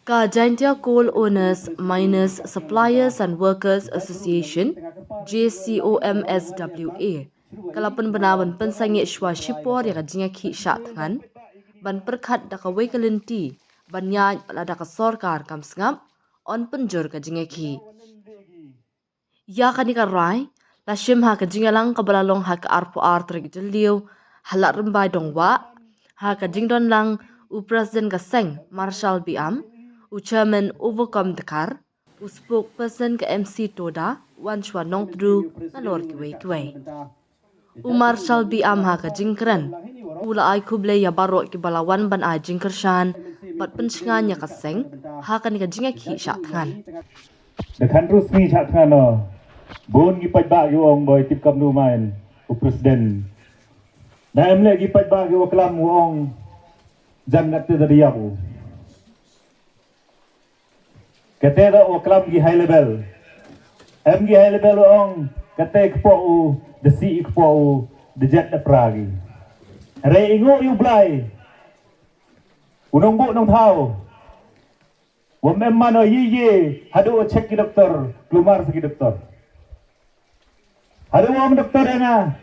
Ka Jaintia Coal Owners, Miners, Suppliers and Workers Association, JCOMSWA, kalapan benawan pensangi shwa shipor ya kajinga ki syatangan, ban perkat da kawai kalenti, ban nyaj palada ka sorkar kam sngap, on penjur kajinga ki. Ya kanika rai, la shim ha kajinga lang kabalalong ha ka arpo artrik jeliu, halak rembai dongwa, ha kajing don lang u President Kaseng, Marshal Biam, u Chairman Overcome Dakar, u spokesperson ke MC Toda, Wan Chua Nong Tru, nalor kiwai. U Marshal Biam ha ka jingkren, u la ay kuble ya barok ki balawan ban ay jingkershan, pat penshingan ya Kaseng, ha ka nika jinga ki syatangan. Dekan terus ni syatangan no, bon gi pajba gi ong boy tip kam nu main, u Presiden. Dalam lagi pajba gi waklam ong jangat te dari aku. Kata o club gi high level. Em gi high level ong kata ko u the sea ko u the jet the pragi. Re ingo yu blai. Unong bu nong thau. Wa memman o ye hadu o check ki doktor, keluar segi doktor. Hadu om doktor na.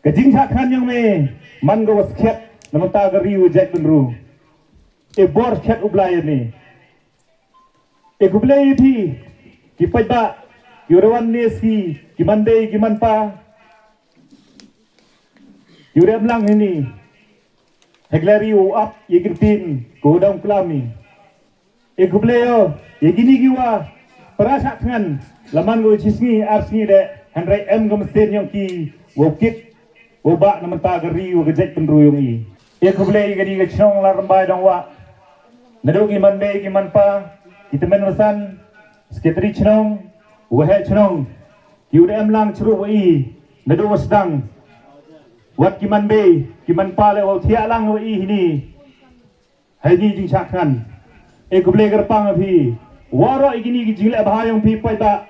Kajing sakhan yang me man go wasket namata gari u jet benru. E bor chat u blai ni. Ekublei pi kipajba yurewan nesi kimande kimanpa yurem lang ini heglari u up yegirtin kodang klami ekubleo yegini giwa perasa tangan laman go chisni arsni de handrai em gomsten yang ki wokit oba namanta gari u gejek penruyung i ekublei gadi gechong larmbai dongwa nadok kimande kimanpa kita meneruskan sekretari cenong, wahai cenong, kiudem lang ceru wai, nado wasdang, wat kiman be, kiman pale wau tiak lang wai ini, hai ni jing sakhan, eko boleh gerpang api, waro igini gijile bahayong pi pada,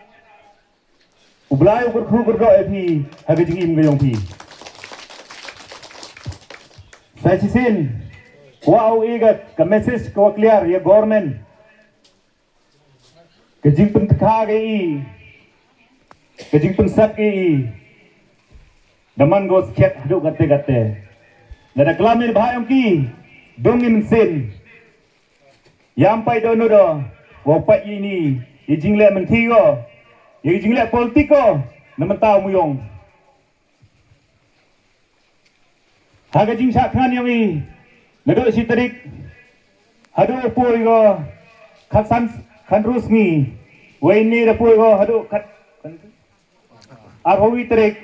ublayu berkru berdo api, hai jing im gayong pi. Saya cisin, wau igat, ke message kau clear ya government. Kajing pentekha gei, kajing pensat gei, daman gos kiat haduk gate. Nada kelamir bahayong ki, dongin sen. Yampai dono do, wapai ini, ijing le menteri go, ijing le politik go, naman tao muyong. Haga jing sakhan yang i, nado si tarik, haduk poi go, khasan kan rusmi, waini rapuy go haduk kat, arhawi tarik,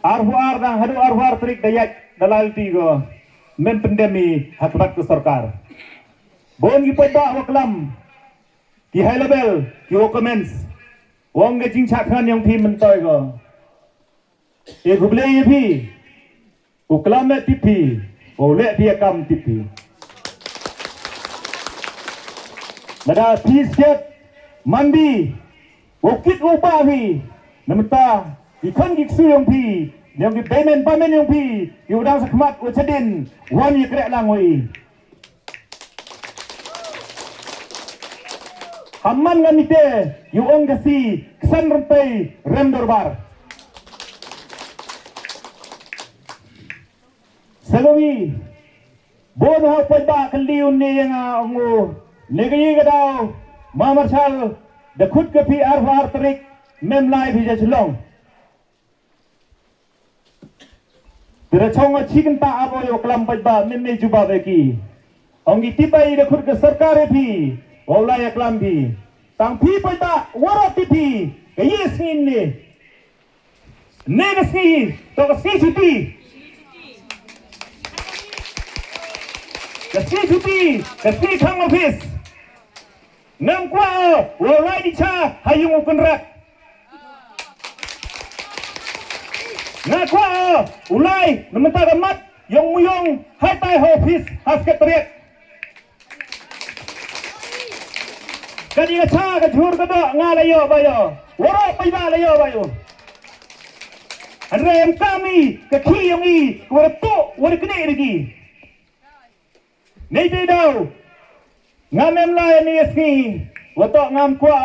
arhuar dang haduk arhuar tarik dayak dalal tigo, men pandemi hakmat ke sarkar. Bon gi pada waklam, ki high level, ki comments, wong ge jing sakhan yang pi mentoy go. E guble ye pi, uklam me tipi, ole pi akam tipi. Nada pisket mandi wakit upa pi namata ikan giksu yang pi yang di payment yang pi yudang sakmat uchadin wan ye krek lang wei hamman ngamite yuong gasi kesan rempai rem dorbar selawi bon ha pajba kaliun ne yang angu negeri gadau Marshal dekut ke pi arwar terik memlai bija celong teracong chicken ta abo yo kelam pajba memme juba beki ongi tibai dekut ke sarkar pi olai kelam pi tang pi pajba wara tipi yes ni negasi to kasi chuti kasi khang office Nam kwa walai di cha hayung ukun rak. Na kwa ulai namenta gamat yong muyong hai tai office hasket teriak. Kadi cha ka jur ka do ngalayo bayo. Woro paiba layo bayo. Andrem kami ke ki yong i wara to wara kene lagi. Nei ti dau. Ngam em lai ni ski. Watok ngam kwa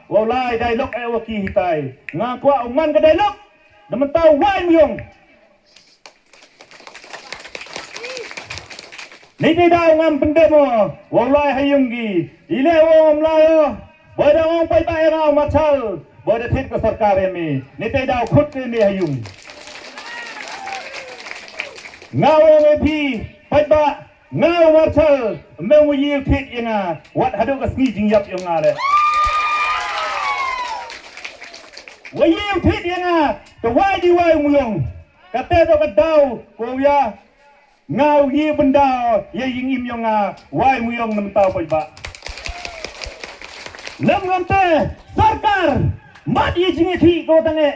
wa lai dialog e wa ki hitai. Ngam kwa man ka dialog. Naman tau wai myong. Nei ti dau ngam pendemo. Wa lai hayung gi. Ile wa ngam lai boy da ngam pai pai ra machal. Boy da thit ka sarkar mi. Nei ti dau khut ke ni hayung. Ngau me phi pai ba ngau machal me mu yi thit inga wat hadu ka sni jing yap yung nga le. Wa yi thit inga to wai di wai mu yong. Ka te to ka dau ko ya ngau yi benda ye ying im yung nga wai mu yong nam tau pai ba. Nam ngam te sarkar mat yi jing thi ko tange.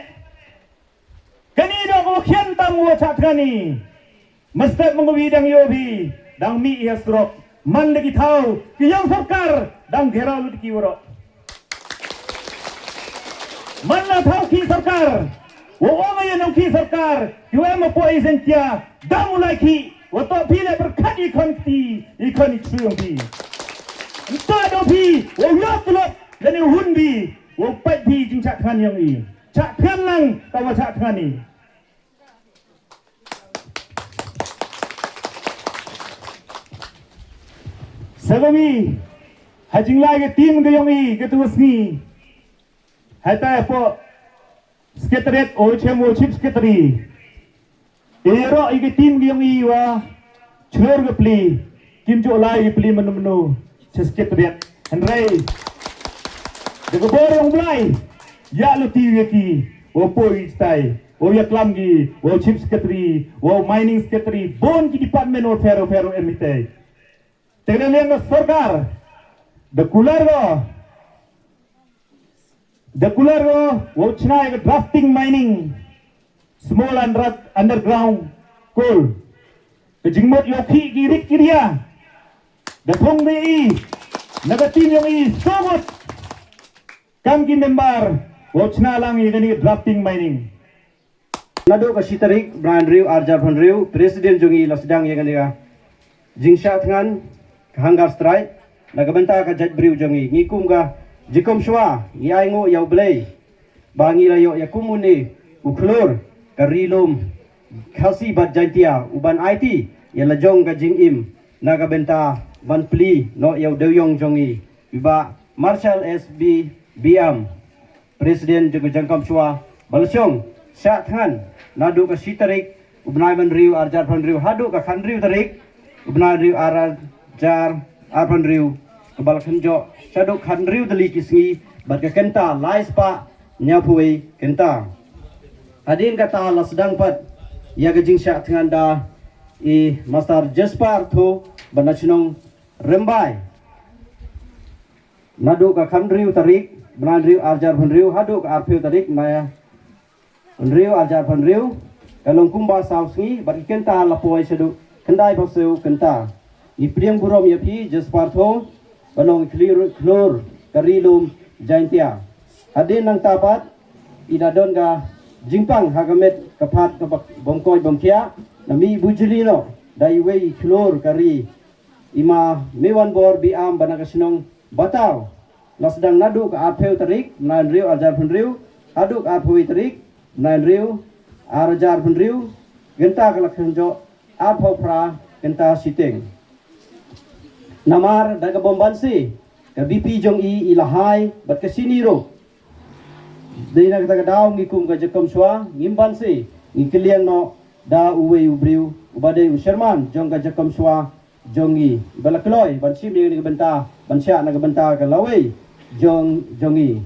Kani do ko khian tam wo chat kani. Mestap mengwidang yobi dang mi iasrok man lagi tahu yang sarkar dang gerau lu dikiwro man na tahu ki sarkar wo oma yang ki sarkar yo ema po isentia dang mulai ki wo to pile berkat ikon ikon bi entah do bi wo yok tulok dan hun bi wo pat bi jing chat kan yang i chat kan lang tawa chat kan ni. Sagami hajing lagi tim ke yongi ke tuas ni hata po sekretariat OHMO chief secretary ero ike tim ke yongi wa chur ke pli kim jo lai pli menu sekretariat handrai de bor yang mulai ya lu ti ki wo poi stai wo ya klamgi wo chief secretary wo mining secretary bon ki department o fero emite Tegalian sarkar the kulargo wachna ek drafting mining small and underground coal the jingmot yoki girik kiria the thong dei nagatin yung I somot kamki member wachna lang igani drafting mining Nado ka sitarik Brian Riu Arjar Van Riu Presiden jongi lasdang yang aniga jingsha tngan hanggar strike nagabanta ka jaj briu jongi ngikum ga jikom shwa yai ngo yau blei bangi layo yakumuni uklur karilum khasi bat jantia uban IT yala jong ga jingim nagabenta ban pli no yau deuyong jongi biba Marshal SB Biam Presiden juga jangkam shwa balsyong sya tngan nadu ka sitarik ubnai man riu arjar van riu hadu ka khan riu tarik ubnai riu Jar Arpan Riu kebal kenjo saduk khan riu dali kisngi bat ka kenta lais pa nyapuai kenta adin kata la sedang pat ya gajing syak tngan da I Master Jaspar tho banachnong rembai nadu ka khan riu tarik bran riu arjar van riu hadu ka arpiu tarik naya riu arjar van riu kalong kumba sausngi bat kenta la poi saduk kendai paseu kenta Ipriang burom yapi Jaspartho balong klor karilum jaintia adin nang tapat idadon ga jingpang hagamet kapat kabak bongkoy bongkia nami bujulino daiwei klor kari ima mewan bor biam banakasinong bataw lasdang nadu ka apeu tarik nan riu arjar pun riu aduk apui tarik nan riu arjar pun riu genta kalakhanjo apho pra genta siteng Namar daga bombansi ka BP jong I ilahai bat kasini ro dei na kata daw ngikum ka jakom swa ngimbansi ngiklian no da uwe ubriu ubade usherman jong ka jakom swa jongi balakloy bansim ni benta bansya na benta ka lawei jongi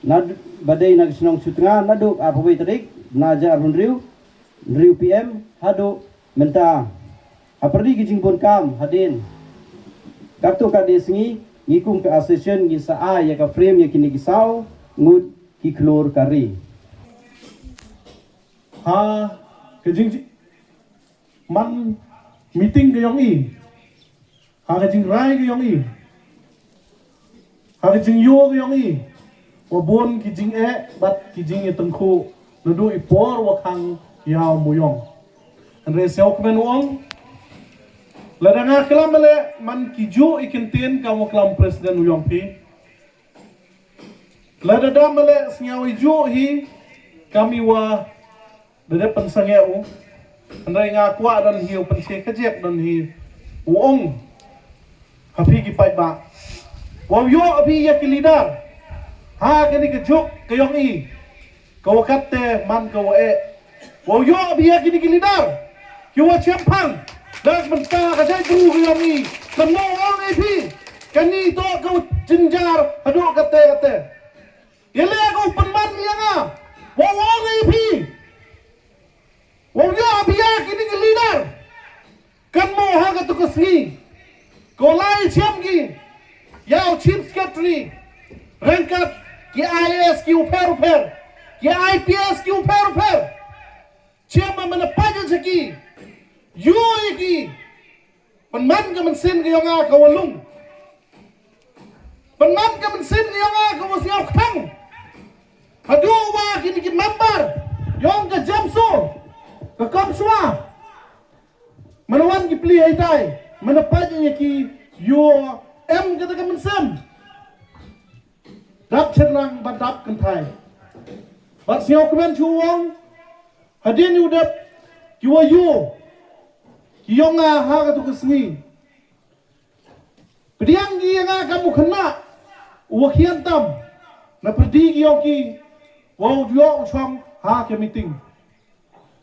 nad badai na snong sutnga naduk apawei tarik naja arun riu PM hadu menta aperdi kijing pun kam hadin Kartu ka desngi ngikum ka association gi saa ya ka frame ya kini gisau ngut ki klor kari ha kejing man meeting ke yong I ha kejing rai ke yong I ha kejing yo ke yong I wa bon kejing bat kejing e tengku nudu I por wa khang yao mu yong andre seok men wong Ladang kelam mele man kiju ikintin kamu kelam presiden uyongpi. Ladang mele senyawa iju hi kami wa dede pensangeu. Andai ngakwa dan hiu pense kejep dan hi uong hapi ki pai ba. Wa yo api ya ki leader. Ha kini kejuk kayong i. Kau kate man kau Wa yo api ya ki leader. Ki wa champang. Dan mentah kajai bru kayong i. Semua orang api. Kani to kau jenjar aduk kate. Yele kau penman yang ah. Wa orang api. Wa yo api ya ki leader. Kan mo ha ka tu kesni. Kau lai chiam ki. Yao chief secretary. Rangkat ki IAS ki uper. Ki IPS ki uper. Chiam mana pajan seki. Yo iki. Penman ka mensin ki yonga ka walung. Penman ka mensin ki yonga ka wasiaw kang. Hadu wa ki member. Yong ka jamso. Ka kamswa. Manawan ki pli aitai. Mana pajan ki yo kata ka mensem. Dap cherlang badap kan thai. Bat siaw kemen chuwong. Hadin udap kiwa yu. Kiyonga ha ka tu kesni. Pediang gi nga kamu kena. Uwakian tam. Na perdi kiyong ki. Wow diyo uchong ha ke meeting.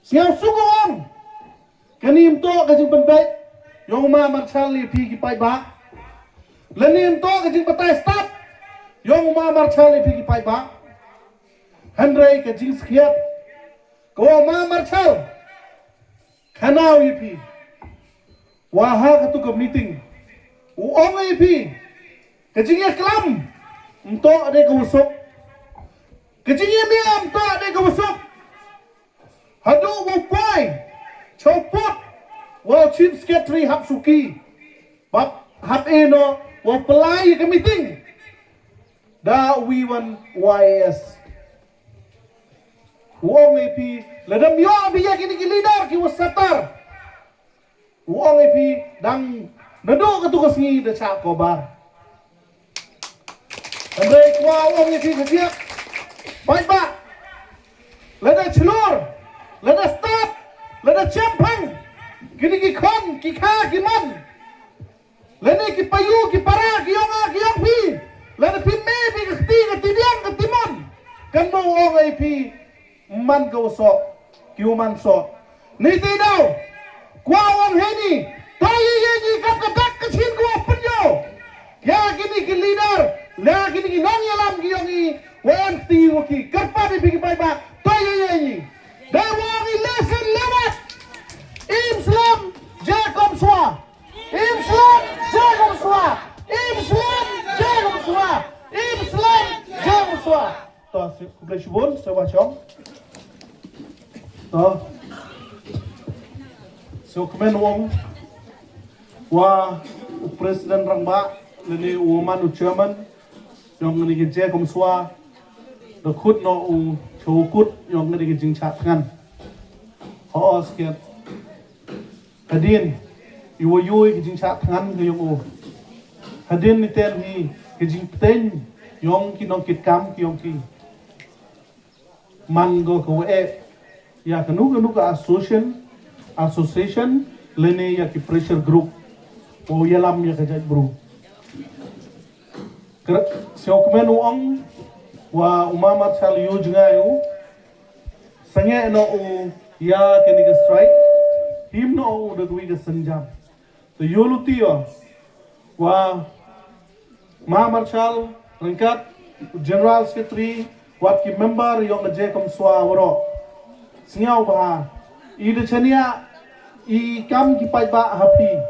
Siaw sugong. Kanim to kajing penbait. Yong ma marchal li pi ki pai ba. Lenim to kajing batai start. Yong ma marchal li pi ki pai ba. Handrai kajing skiat. Ko ma marchal. Kanau yipi. Waha katu ke meeting. Uong yipi. Kajing ya kelam.Ento ada ke usuk. Kajing ya miam to ada ke usuk. Hadu wupai. Chopot. Wa chief secretary hap suki. Bap hap eno. Wa pelai ke meeting. Da wiwan YS. Uong AP. Ladam yo abiya kini ki leader ki wasatar. Uong AP dang nado ka tu kasngi da cha ko ba. Andai kwa uong AP kasiak. Baik ba. Lada chlor. Lada start. Lada champang. Kini ki kon ki kha ki man. Lada ki payu ki para ki yonga ki yong pi. Lada pi me pi kati katidiang katimon. Kan mo uong AP man go so human so niti daw kwa wang heni tayo yengi kap kadak kachin ko punyo ya kini ki leader la kini ki nong yalam ki yongi wan ti woki karpa di bigi bai ba tayo yengi they want lesson lewat Islam Jacob Swa Islam Jacob Swa Islam Jacob Swa Islam Jacob Swa to kublai shibun sewa chong so kemen wong wa presiden rangba leni woman u chairman yong ni ke je kom swa the khut no u chokut yong ni ke jing chat ngan ho skiat hadin iwo yoi ke jing chat ngan ke yong u hadin ni ten hi ke jing ten yong ki nong kit kam ki yong ki man go ko ya kanu ka association lene ya ki pressure group o yalam ya kajat bro siokmen uang wa umamat sal yu jangayu sange no u ya kini ka strike him no u da wi ka sanjam to yolutio wa ma marshal rangkat general secretary wat ki member yong je kom swa woro Singaw ba ida chania I kam ki pai ba happy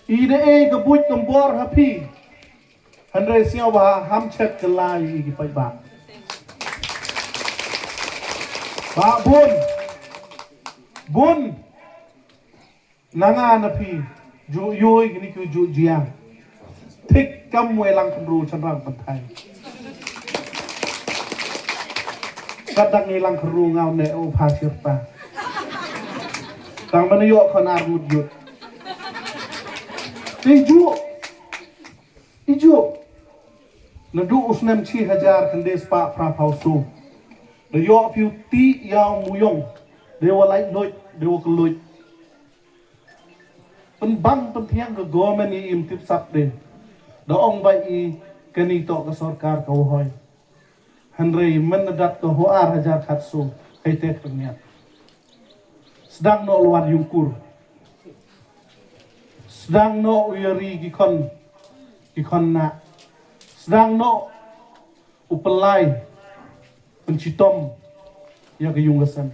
ida ka buit kambor happy handre singaw ba ham chet kelai ki pai ba bun nanga na pi ju yoi gini ku ju jiang tik kam welang kru chanrang pantai kadang ngilang keru ngau ne o pasir pa tang mana yo konar mudut Ijo. Nadu usnem chi hajar kandes pa prapausu. The yo piu ti yang muyong. They were like loit, they were loit. Penbang pentiang ke government ni im tip sak de. Da ong bai I kanito ke sarkar ka hoy. Henry menedat ke hoar hajar khatsu. Hai tek terniat. Sedang no luar yungkur. Sedang no uyari gikon na. Sedang no upelai pencitom ya ke yunggasan.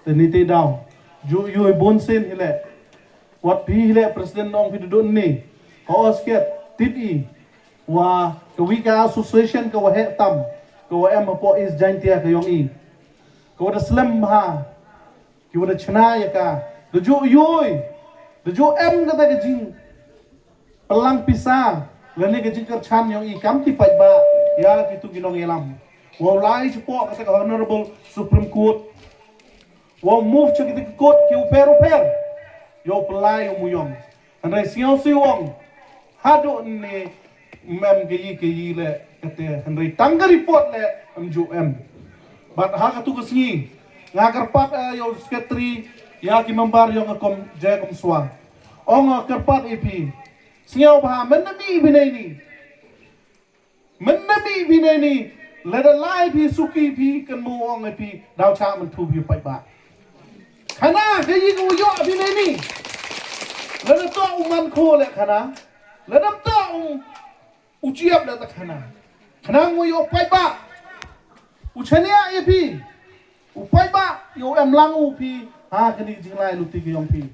Tenite daw. Ju yu bonsen hile. Wat pi hile presiden nong pidudun ni. Ko osket titi wa ke wika association ke wa tam ke wa em po is jaintia ke yong I. Ke wa slam ha. Ke wa chna ya ka. Ju yui. Ju em kata ke jing. Pelang pisah. Lani ke jing kerchan yong I kam ti pai ba ya kitu ginong elam. Wa lai support kata ke honorable Supreme Court. Wa move cho kita court ke uper. Yo pelai yo muyong. Andai siang siwang. Hado ni mem ke yi le kata andai tangga report le amju em. But ha katu kesni. Ngagar pat yo secretary ya ki member yo ngakom jakom swa. Ong kerpat EP. Siang bah menami binai ni. Leda lai pi suki pi kan mu ong EP dau cha man tu pi pai ba. Khana ke yi ko yo binai ni. Leda to uman ko le khana. Leda to ujiap le ta khana. Khana mu yo pai ba. Uchania EP. Upai ba yo em lang upi ha kani jinglai luti ke yong pi.